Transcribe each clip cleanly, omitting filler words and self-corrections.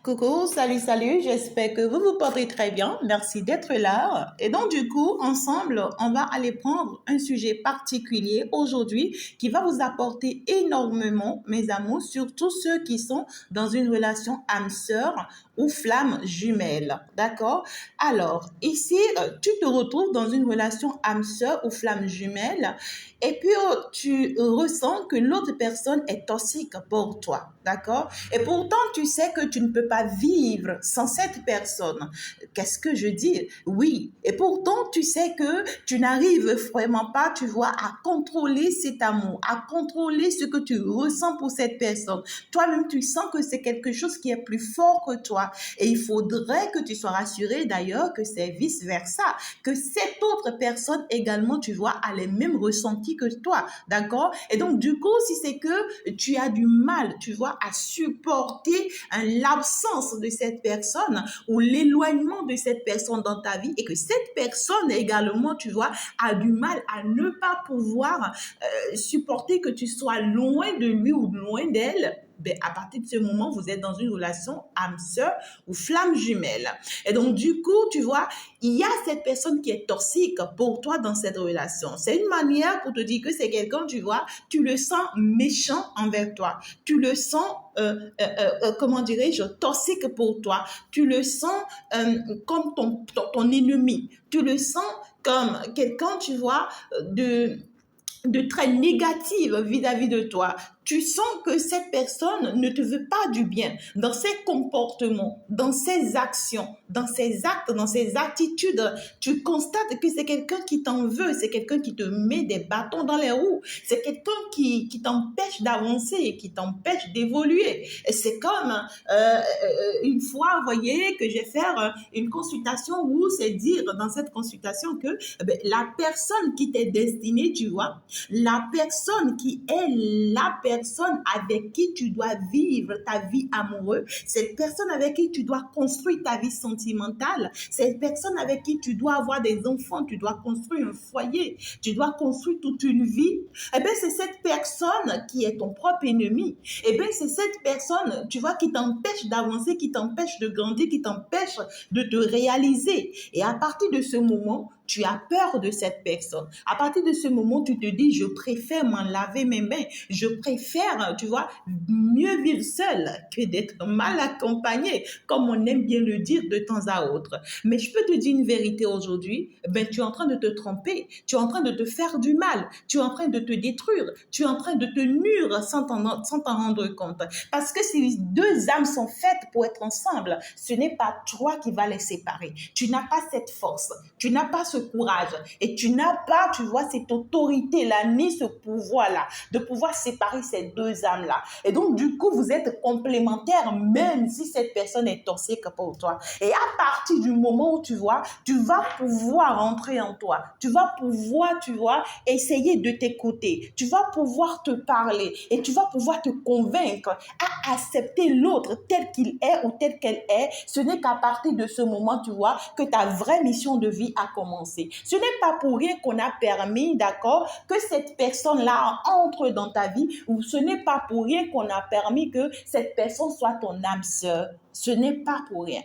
Coucou, salut, j'espère que vous vous portez très bien. Merci d'être là. Et donc, du coup, ensemble, on va aller prendre un sujet particulier aujourd'hui qui va vous apporter énormément, mes amours, surtout ceux qui sont dans une relation âme-sœur ou flamme jumelle. D'accord? Alors, ici, tu te retrouves dans une relation âme-sœur ou flamme jumelle et puis tu ressens que l'autre personne est toxique pour toi. D'accord? Et pourtant, tu sais que tu ne peux pas vivre sans cette personne. Qu'est-ce que je dis? Oui. Et pourtant, tu sais que tu n'arrives vraiment pas, tu vois, à contrôler cet amour, à contrôler ce que tu ressens pour cette personne. Toi-même, tu sens que c'est quelque chose qui est plus fort que toi. Et il faudrait que tu sois rassuré d'ailleurs que c'est vice-versa, que cette autre personne également, tu vois, a les mêmes ressentis que toi. D'accord? Et donc, du coup, si c'est que tu as du mal, tu vois, à supporter l'absence de cette personne ou l'éloignement de cette personne dans ta vie et que cette personne également, tu vois, a du mal à ne pas pouvoir supporter que tu sois loin de lui ou loin d'elle, ben, à partir de ce moment, vous êtes dans une relation âme-sœur ou flamme jumelle. Et donc, du coup, tu vois, il y a cette personne qui est toxique pour toi dans cette relation. C'est une manière pour te dire que c'est quelqu'un, tu vois, tu le sens méchant envers toi. Tu le sens, comment dirais-je, toxique pour toi. Tu le sens comme ton ennemi. Tu le sens comme quelqu'un, tu vois, de très négative vis-à-vis de toi. Tu sens que cette personne ne te veut pas du bien dans ses comportements, dans ses actions, dans ses actes, dans ses attitudes. Tu constates que c'est quelqu'un qui t'en veut, c'est quelqu'un qui te met des bâtons dans les roues, c'est quelqu'un qui t'empêche d'avancer, qui t'empêche d'évoluer. Et c'est comme une fois, vous voyez, que je vais faire une consultation où c'est dire dans cette consultation que la personne qui t'est destinée, tu vois, la personne qui est la personne avec qui tu dois vivre ta vie amoureuse, cette personne avec qui tu dois construire ta vie sentimentale, cette personne avec qui tu dois avoir des enfants, tu dois construire un foyer, tu dois construire toute une vie, eh bien c'est cette personne qui est ton propre ennemi. Eh bien c'est cette personne, tu vois, qui t'empêche d'avancer, qui t'empêche de grandir, qui t'empêche de te réaliser. Et à partir de ce moment, tu as peur de cette personne. À partir de ce moment, tu te dis, je préfère m'en laver mes mains. Je préfère, tu vois, mieux vivre seul que d'être mal accompagné, comme on aime bien le dire de temps à autre. Mais je peux te dire une vérité aujourd'hui, ben, tu es en train de te tromper. Tu es en train de te faire du mal. Tu es en train de te détruire. Tu es en train de te nuire sans t'en rendre compte. Parce que si deux âmes sont faites pour être ensemble, ce n'est pas toi qui vas les séparer. Tu n'as pas cette force. Tu n'as pas ce courage et tu n'as pas, tu vois, cette autorité-là, ni ce pouvoir-là, de pouvoir séparer ces deux âmes-là. Et donc, du coup, vous êtes complémentaires, même si cette personne est toxique pour toi. Et à partir du moment où, tu vois, tu vas pouvoir entrer en toi. Tu vas pouvoir, tu vois, essayer de t'écouter. Tu vas pouvoir te parler et tu vas pouvoir te convaincre à accepter l'autre tel qu'il est ou tel qu'elle est. Ce n'est qu'à partir de ce moment, tu vois, que ta vraie mission de vie a commencé. Ce n'est pas pour rien qu'on a permis, d'accord, que cette personne-là entre dans ta vie, ou ce n'est pas pour rien qu'on a permis que cette personne soit ton âme sœur. Ce n'est pas pour rien.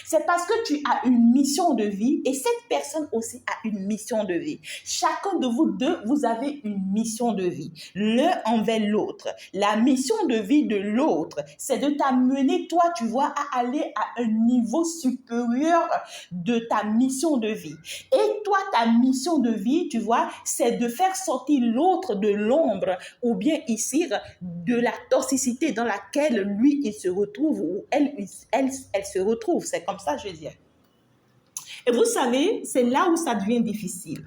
C'est parce que tu as une mission de vie et cette personne aussi a une mission de vie. Chacun de vous deux, vous avez une mission de vie, l'un envers l'autre. La mission de vie de l'autre, c'est de t'amener, toi, tu vois, à aller à un niveau supérieur de ta mission de vie. Et toi, ta mission de vie, tu vois, c'est de faire sortir l'autre de l'ombre ou bien ici de la toxicité dans laquelle lui, il se retrouve ou elle se retrouve. C'est comme ça, je veux dire. Et vous savez, c'est là où ça devient difficile.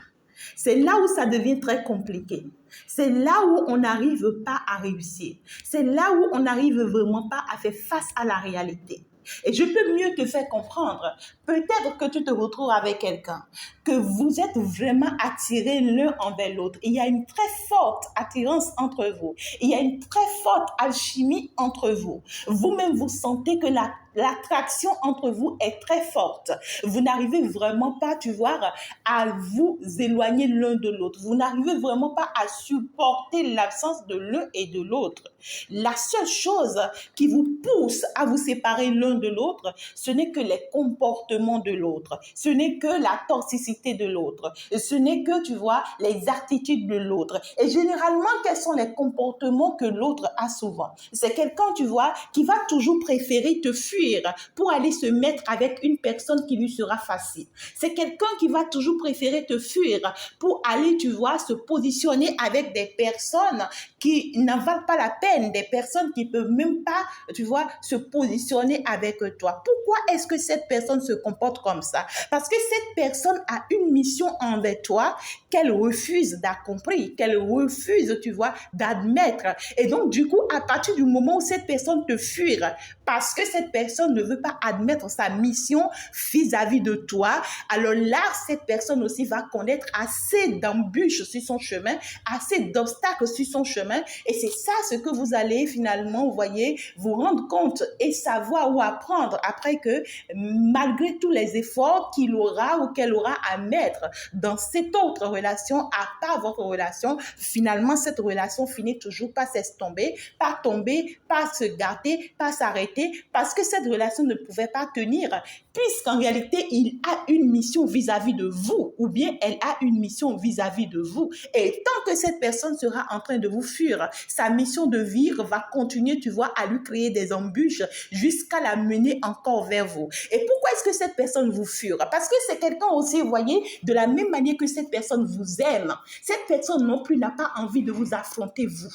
C'est là où ça devient très compliqué. C'est là où on n'arrive pas à réussir. C'est là où on n'arrive vraiment pas à faire face à la réalité. Et je peux mieux te faire comprendre. Peut-être que tu te retrouves avec quelqu'un, que vous êtes vraiment attirés l'un envers l'autre. Il y a une très forte attirance entre vous. Il y a une très forte alchimie entre vous. Vous-même, vous sentez que la l'attraction entre vous est très forte. Vous n'arrivez vraiment pas, tu vois, à vous éloigner l'un de l'autre. Vous n'arrivez vraiment pas à supporter l'absence de l'un et de l'autre. La seule chose qui vous pousse à vous séparer l'un de l'autre, ce n'est que les comportements de l'autre. Ce n'est que la toxicité de l'autre. Ce n'est que, tu vois, les attitudes de l'autre. Et généralement, quels sont les comportements que l'autre a souvent? C'est quelqu'un, tu vois, qui va toujours préférer te fuir pour aller se mettre avec une personne qui lui sera facile. C'est quelqu'un qui va toujours préférer te fuir pour aller, tu vois, se positionner avec des personnes qui n'en valent pas la peine, des personnes qui peuvent même pas, tu vois, se positionner avec toi. Pourquoi est-ce que cette personne se comporte comme ça? Parce que cette personne a une mission envers toi qu'elle refuse d'accomplir, qu'elle refuse, tu vois, d'admettre. Et donc, du coup, à partir du moment où cette personne te fuit, parce que cette personne ne veut pas admettre sa mission vis-à-vis de toi, alors là, cette personne aussi va connaître assez d'embûches sur son chemin, assez d'obstacles sur son chemin. Et c'est ça ce que vous allez finalement, vous voyez, vous rendre compte et savoir ou apprendre après que malgré tous les efforts qu'il aura ou qu'elle aura à mettre dans cette autre relation, à part votre relation, finalement, cette relation finit toujours par s'estomper, par tomber, par se gâter, par s'arrêter, parce que cette relation ne pouvait pas tenir, puisqu'en réalité, il a une mission vis-à-vis de vous, ou bien elle a une mission vis-à-vis de vous. Et tant que cette personne sera en train de vous fuir, sa mission de vivre va continuer, tu vois, à lui créer des embûches jusqu'à la mener encore vers vous. Et pourquoi est-ce que cette personne vous fuit? Parce que c'est quelqu'un aussi, vous voyez, de la même manière que cette personne vous aime, cette personne non plus n'a pas envie de vous affronter, vous.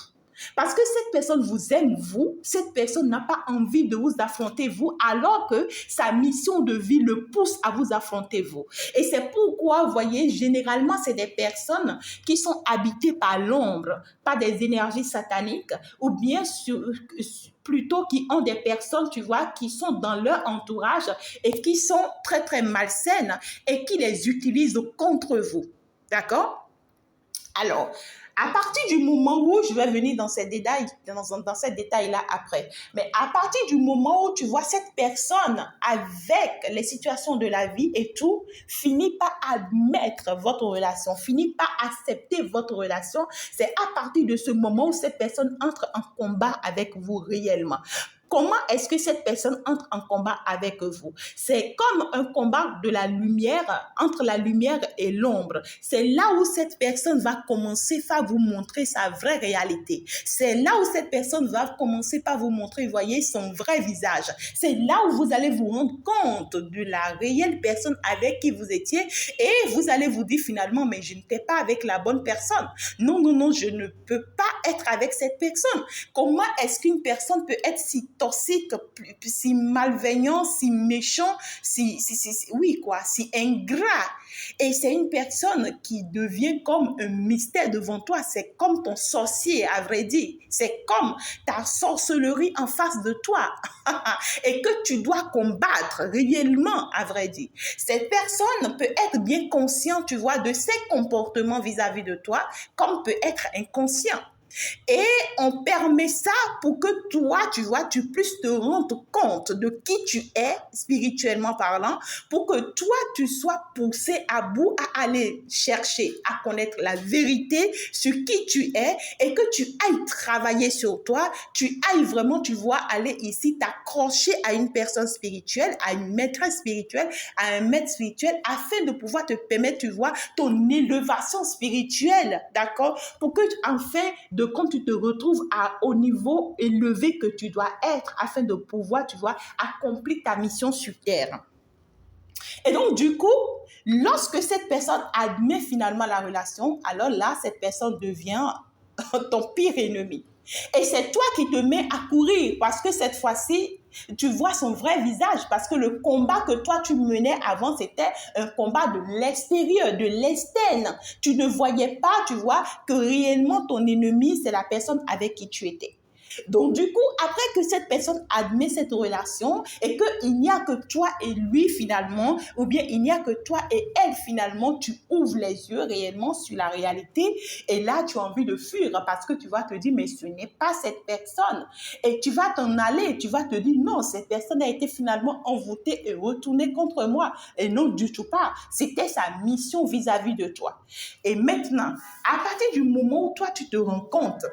Parce que cette personne vous aime, vous, cette personne n'a pas envie de vous affronter, vous, alors que sa mission de vie le pousse à vous affronter, vous. Et c'est pourquoi, vous voyez, généralement, c'est des personnes qui sont habitées par l'ombre, par des énergies sataniques, ou bien plutôt qui ont des personnes, tu vois, qui sont dans leur entourage et qui sont très, très malsaines et qui les utilisent contre vous. D'accord? Alors, à partir du moment où, je vais venir dans ces détails, dans ces détails-là après, mais à partir du moment où tu vois cette personne avec les situations de la vie et tout, finit par admettre votre relation, finit par accepter votre relation, c'est à partir de ce moment où cette personne entre en combat avec vous réellement. Comment est-ce que cette personne entre en combat avec vous? C'est comme un combat de la lumière, entre la lumière et l'ombre. C'est là où cette personne va commencer par vous montrer sa vraie réalité. C'est là où cette personne va commencer par vous montrer, voyez, son vrai visage. C'est là où vous allez vous rendre compte de la réelle personne avec qui vous étiez et vous allez vous dire finalement, mais je n'étais pas avec la bonne personne. Non, non, non, je ne peux pas être avec cette personne. Comment est-ce qu'une personne peut être si toxique, si malveillant, si méchant, si ingrat. Et c'est une personne qui devient comme un mystère devant toi. C'est comme ton sorcier, à vrai dire. C'est comme ta sorcellerie en face de toi. Et que tu dois combattre réellement, à vrai dire. Cette personne peut être bien consciente, tu vois, de ses comportements vis-à-vis de toi, comme peut être inconscient. Et on permet ça pour que toi, tu vois, tu puisses te rendre compte de qui tu es, spirituellement parlant, pour que toi, tu sois poussé à bout à aller chercher, à connaître la vérité sur qui tu es et que tu ailles travailler sur toi, tu ailles vraiment, tu vois, aller ici t'accrocher à une personne spirituelle, à une maîtresse spirituelle, à un maître spirituel, afin de pouvoir te permettre, tu vois, ton élévation spirituelle, d'accord? Pour que, enfin, quand tu te retrouves au niveau élevé que tu dois être afin de pouvoir, tu vois, accomplir ta mission sur terre. Et donc, du coup, lorsque cette personne admet finalement la relation, alors là, cette personne devient ton pire ennemi. Et c'est toi qui te mets à courir parce que cette fois-ci, tu vois son vrai visage parce que le combat que toi tu menais avant, c'était un combat de l'extérieur, de l'externe. Tu ne voyais pas, tu vois, que réellement ton ennemi, c'est la personne avec qui tu étais. Donc, du coup, après que cette personne admet cette relation et qu'il n'y a que toi et lui finalement, ou bien il n'y a que toi et elle finalement, tu ouvres les yeux réellement sur la réalité et là, tu as envie de fuir parce que tu vas te dire, mais ce n'est pas cette personne. Et tu vas t'en aller, tu vas te dire, non, cette personne a été finalement envoûtée et retournée contre moi. Et non, du tout pas. C'était sa mission vis-à-vis de toi. Et maintenant, à partir du moment où toi, tu te rends compte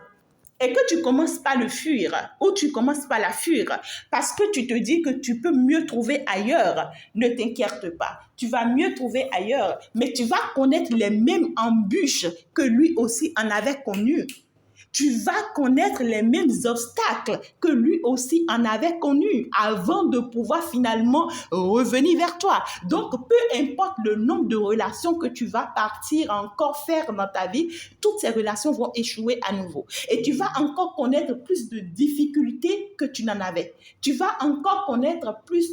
et que tu commences pas le fuir ou tu commences pas la fuir parce que tu te dis que tu peux mieux trouver ailleurs, ne t'inquiète pas. Tu vas mieux trouver ailleurs, mais tu vas connaître les mêmes embûches que lui aussi en avait connues. Tu vas connaître les mêmes obstacles que lui aussi en avait connus avant de pouvoir finalement revenir vers toi. Donc, peu importe le nombre de relations que tu vas partir encore faire dans ta vie, toutes ces relations vont échouer à nouveau. Et tu vas encore connaître plus de difficultés que tu n'en avais. Tu vas encore connaître plus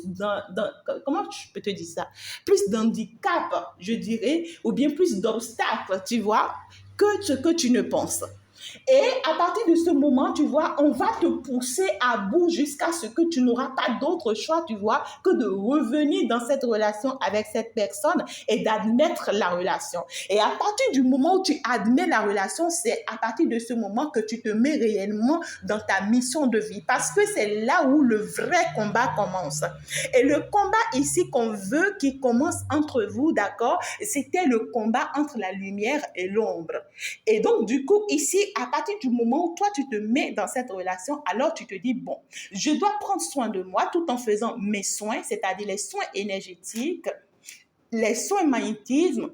comment je peux te dire ça? Plus d'handicap, je dirais, ou bien plus d'obstacles, tu vois, que ce que tu ne penses. Et à partir de ce moment, tu vois, on va te pousser à bout jusqu'à ce que tu n'auras pas d'autre choix, tu vois, que de revenir dans cette relation avec cette personne et d'admettre la relation. Et à partir du moment où tu admets la relation, c'est à partir de ce moment que tu te mets réellement dans ta mission de vie parce que c'est là où le vrai combat commence. Et le combat ici qu'on veut qui commence entre vous, d'accord, c'était le combat entre la lumière et l'ombre. Et donc, du coup, ici, à partir du moment où toi, tu te mets dans cette relation, alors tu te dis, bon, je dois prendre soin de moi tout en faisant mes soins, c'est-à-dire les soins énergétiques, les soins magnétisme,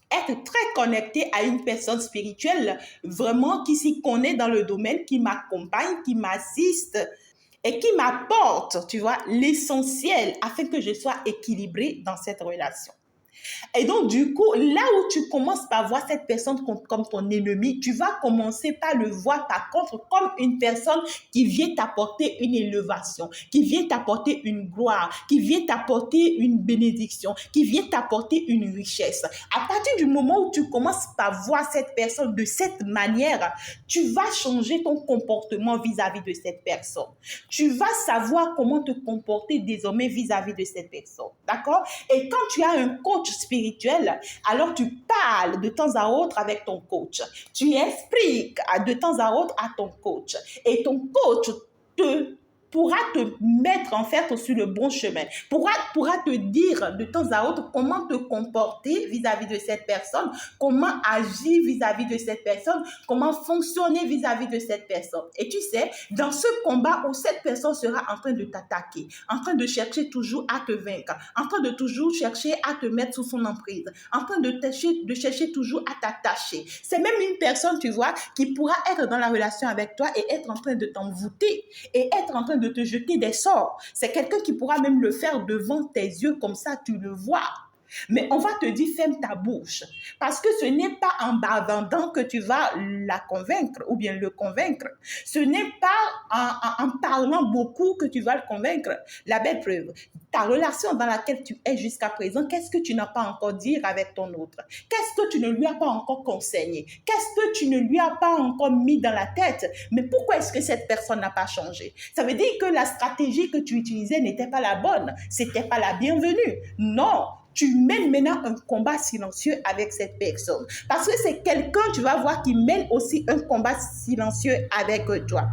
être très connecté à une personne spirituelle, vraiment qui s'y connaît dans le domaine, qui m'accompagne, qui m'assiste et qui m'apporte, tu vois, l'essentiel afin que je sois équilibrée dans cette relation. Et donc, du coup, là où tu commences par voir cette personne comme ton ennemi, tu vas commencer par le voir par contre comme une personne qui vient t'apporter une élévation, qui vient t'apporter une gloire, qui vient t'apporter une bénédiction, qui vient t'apporter une richesse. À partir du moment où tu commences par voir cette personne de cette manière, tu vas changer ton comportement vis-à-vis de cette personne. Tu vas savoir comment te comporter désormais vis-à-vis de cette personne. D'accord? Et quand tu as un coach spirituel, alors tu parles de temps à autre avec ton coach. Tu expliques de temps à autre à ton coach. Et ton coach pourra te mettre en fait sur le bon chemin, pourra te dire de temps à autre comment te comporter vis-à-vis de cette personne, comment agir vis-à-vis de cette personne, comment fonctionner vis-à-vis de cette personne. Et tu sais, dans ce combat où cette personne sera en train de t'attaquer, en train de chercher toujours à te vaincre, en train de toujours chercher à te mettre sous son emprise, en train de chercher toujours à t'attacher. C'est même une personne, tu vois, qui pourra être dans la relation avec toi et être en train de t'envoûter et être en train de te jeter des sorts. C'est quelqu'un qui pourra même le faire devant tes yeux, comme ça tu le vois. Mais on va te dire, ferme ta bouche. Parce que ce n'est pas en bavardant que tu vas la convaincre ou bien le convaincre. Ce n'est pas en parlant beaucoup que tu vas le convaincre. La belle preuve, ta relation dans laquelle tu es jusqu'à présent, qu'est-ce que tu n'as pas encore dit avec ton autre? Qu'est-ce que tu ne lui as pas encore conseillé? Qu'est-ce que tu ne lui as pas encore mis dans la tête? Mais pourquoi est-ce que cette personne n'a pas changé? Ça veut dire que la stratégie que tu utilisais n'était pas la bonne. C'était pas la bienvenue. Non. Tu mènes maintenant un combat silencieux avec cette personne. Parce que c'est quelqu'un, tu vas voir, qui mène aussi un combat silencieux avec toi.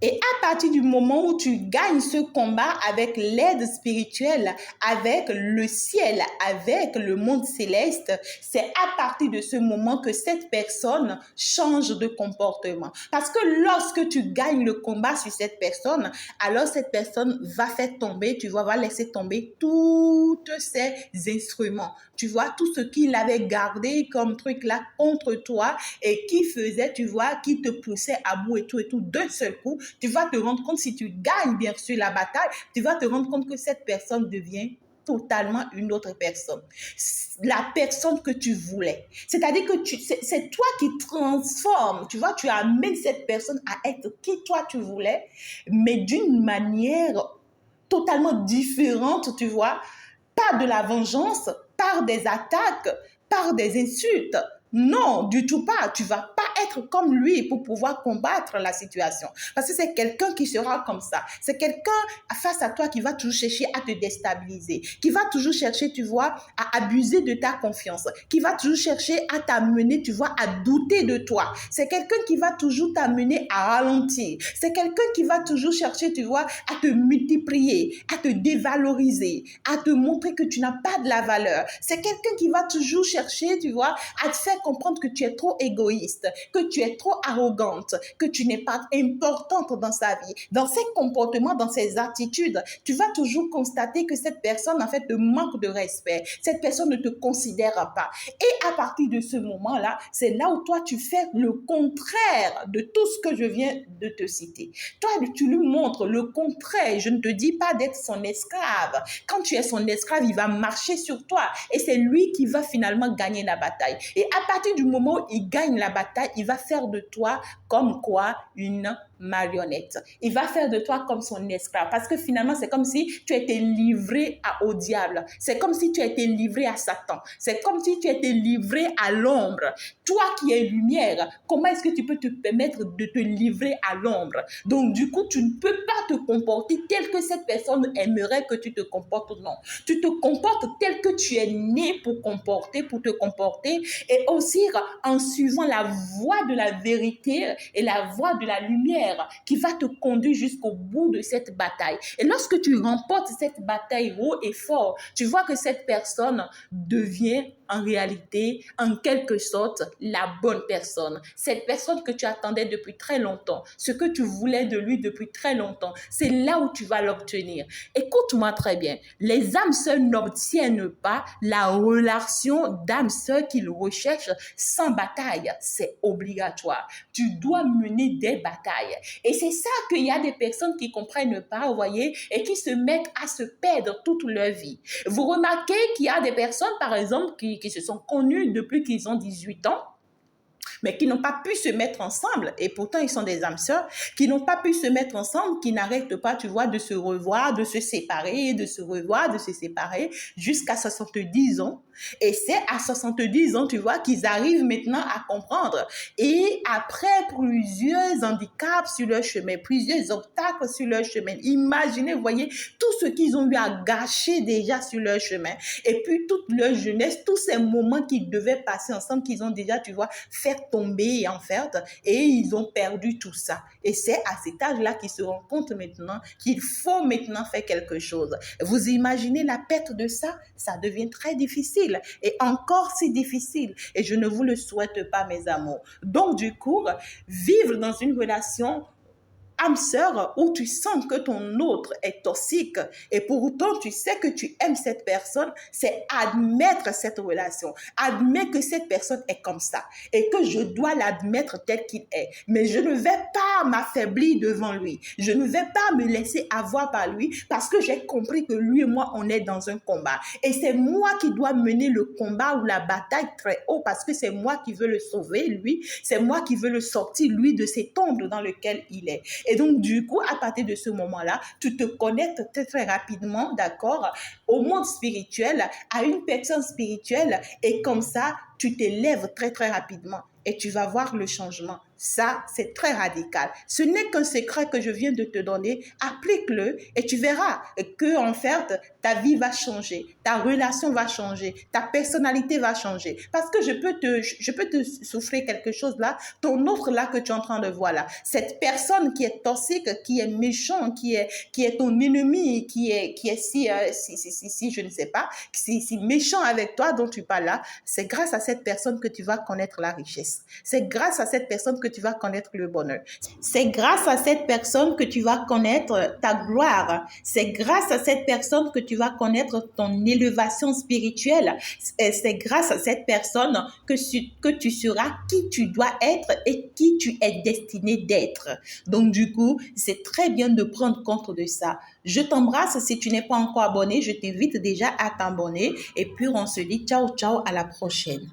Et à partir du moment où tu gagnes ce combat avec l'aide spirituelle, avec le ciel, avec le monde céleste, c'est à partir de ce moment que cette personne change de comportement. Parce que lorsque tu gagnes le combat sur cette personne, alors cette personne va faire tomber, tu vois, va laisser tomber tous ses instruments. Tu vois, tout ce qu'il avait gardé comme truc là contre toi et qui faisait, tu vois, qui te poussait à bout et tout, d'un seul coup, tu vas te rendre compte, si tu gagnes bien sûr la bataille, tu vas te rendre compte que cette personne devient totalement une autre personne. La personne que tu voulais. C'est-à-dire que c'est toi qui transformes, tu vois, tu amènes cette personne à être qui toi tu voulais, mais d'une manière totalement différente, tu vois, par de la vengeance, par des attaques, par des insultes. Non, du tout pas. Tu vas pas être comme lui pour pouvoir combattre la situation. Parce que c'est quelqu'un qui sera comme ça. C'est quelqu'un face à toi qui va toujours chercher à te déstabiliser, qui va toujours chercher, tu vois, à abuser de ta confiance, qui va toujours chercher à t'amener, tu vois, à douter de toi. C'est quelqu'un qui va toujours t'amener à ralentir. C'est quelqu'un qui va toujours chercher, tu vois, à te multiplier, à te dévaloriser, à te montrer que tu n'as pas de la valeur. C'est quelqu'un qui va toujours chercher, tu vois, à te faire comprendre que tu es trop égoïste, que tu es trop arrogante, que tu n'es pas importante dans sa vie. Dans ses comportements, dans ses attitudes, tu vas toujours constater que cette personne, en fait, te manque de respect. Cette personne ne te considère pas. Et à partir de ce moment-là, c'est là où toi, tu fais le contraire de tout ce que je viens de te citer. Toi, tu lui montres le contraire. Je ne te dis pas d'être son esclave. Quand tu es son esclave, il va marcher sur toi et c'est lui qui va finalement gagner la bataille. Et à partir du moment où il gagne la bataille, il va faire de toi comme quoi une marionnette. Il va faire de toi comme son esclave parce que finalement, c'est comme si tu étais livré au diable. C'est comme si tu étais livré à Satan. C'est comme si tu étais livré à l'ombre. Toi qui es lumière, comment est-ce que tu peux te permettre de te livrer à l'ombre? Donc, du coup, tu ne peux pas te comporter tel que cette personne aimerait que tu te comportes. Non. Tu te comportes tel que tu es né pour te comporter et aussi en suivant la voie de la vérité et la voie de la lumière qui va te conduire jusqu'au bout de cette bataille. Et lorsque tu remportes cette bataille haut et fort, tu vois que cette personne devient en réalité, en quelque sorte, la bonne personne. Cette personne que tu attendais depuis très longtemps, ce que tu voulais de lui depuis très longtemps, c'est là où tu vas l'obtenir. Écoute-moi très bien, les âmes sœurs n'obtiennent pas la relation d'âmes sœurs qu'ils recherchent sans bataille. C'est obligatoire. Tu dois mener des batailles. Et c'est ça qu'il y a des personnes qui ne comprennent pas, vous voyez, et qui se mettent à se perdre toute leur vie. Vous remarquez qu'il y a des personnes, par exemple, qui se sont connues depuis qu'ils ont 18 ans, mais qui n'ont pas pu se mettre ensemble, et pourtant ils sont des âmes sœurs, qui n'ont pas pu se mettre ensemble, qui n'arrêtent pas, tu vois, de se revoir, de se séparer, de se revoir, de se séparer, jusqu'à 70 ans. Et c'est à 70 ans, tu vois, qu'ils arrivent maintenant à comprendre. Et après plusieurs handicaps sur leur chemin, plusieurs obstacles sur leur chemin, imaginez, voyez, tout ce qu'ils ont eu à gâcher déjà sur leur chemin. Et puis toute leur jeunesse, tous ces moments qu'ils devaient passer ensemble, qu'ils ont déjà, tu vois, fait tomber en fait, et ils ont perdu tout ça. Et c'est à cet âge-là qu'ils se rendent compte maintenant qu'il faut maintenant faire quelque chose. Vous imaginez la perte de ça? Ça devient très difficile. Et encore si difficile. Et je ne vous le souhaite pas, mes amours. Donc, du coup, vivre dans une relation âme sœur où tu sens que ton autre est toxique et pourtant tu sais que tu aimes cette personne, c'est admettre cette relation, admettre que cette personne est comme ça et que je dois l'admettre tel qu'il est. Mais je ne vais pas m'affaiblir devant lui. Je ne vais pas me laisser avoir par lui parce que j'ai compris que lui et moi, on est dans un combat. Et c'est moi qui dois mener le combat ou la bataille très haut parce que c'est moi qui veux le sauver, lui. C'est moi qui veux le sortir, lui, de cet ombre dans lequel il est. Et donc, du coup, à partir de ce moment-là, tu te connectes très, très rapidement, d'accord, au monde spirituel, à une personne spirituelle. Et comme ça, tu t'élèves très, très rapidement. Et tu vas voir le changement. Ça, c'est très radical. Ce n'est qu'un secret que je viens de te donner. Applique-le et tu verras que, en fait, ta vie va changer, ta relation va changer, ta personnalité va changer. Parce que je peux te souffler quelque chose là, ton offre là que tu es en train de voir là. Cette personne qui est toxique, qui est méchant, qui est ton ennemi, qui est si je ne sais pas, si méchant avec toi dont tu parles là, c'est grâce à cette personne que tu vas connaître la richesse. C'est grâce à cette personne que tu vas connaître le bonheur. C'est grâce à cette personne que tu vas connaître ta gloire. C'est grâce à cette personne que tu vas connaître ton élévation spirituelle. C'est grâce à cette personne que tu seras qui tu dois être et qui tu es destiné d'être. Donc, du coup, c'est très bien de prendre compte de ça. Je t'embrasse. Si tu n'es pas encore abonné, je t'invite déjà à t'abonner. Et puis, on se dit ciao, ciao, à la prochaine.